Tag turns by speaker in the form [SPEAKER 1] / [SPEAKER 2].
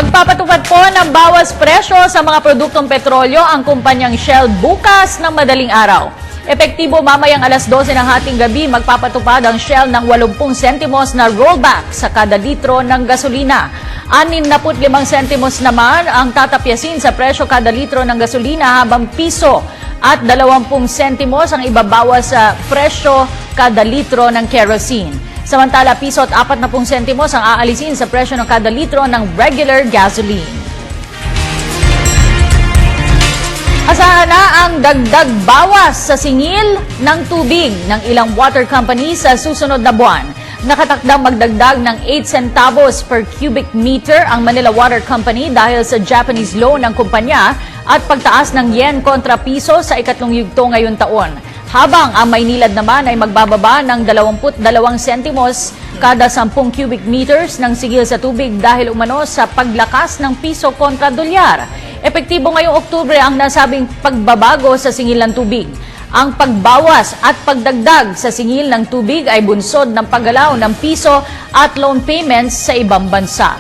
[SPEAKER 1] Magpapatupad po ng bawas presyo sa mga produktong petrolyo ang kumpanyang Shell bukas ng madaling araw. Epektibo mamayang alas 12 ng hating gabi, magpapatupad ang Shell ng 80 sentimos na rollback sa kada litro ng gasolina. 65 sentimos naman ang tatapyasin sa presyo kada litro ng gasolina habang piso at 20 sentimos ang ibabawas sa presyo kada litro ng kerosene. Samantala, piso at 40 sentimos ang aalisin sa presyo ng kada litro ng regular gasoline. Asahan na ang dagdag bawas sa singil ng tubig ng ilang water companies sa susunod na buwan. Nakatakdang magdagdag ng 8 centavos per cubic meter ang Manila Water Company dahil sa Japanese loan ng kumpanya at pagtaas ng yen kontra piso sa ikatlong yugto ngayong taon. Habang ang Maynilad naman ay magbababa ng 22 sentimos kada 10 cubic meters ng sigil sa tubig dahil umano sa paglakas ng piso kontra dolyar. Epektibo ngayong Oktubre ang nasabing pagbabago sa singil ng tubig. Ang pagbawas at pagdagdag sa singil ng tubig ay bunsod ng paggalaw ng piso at loan payments sa ibang bansa.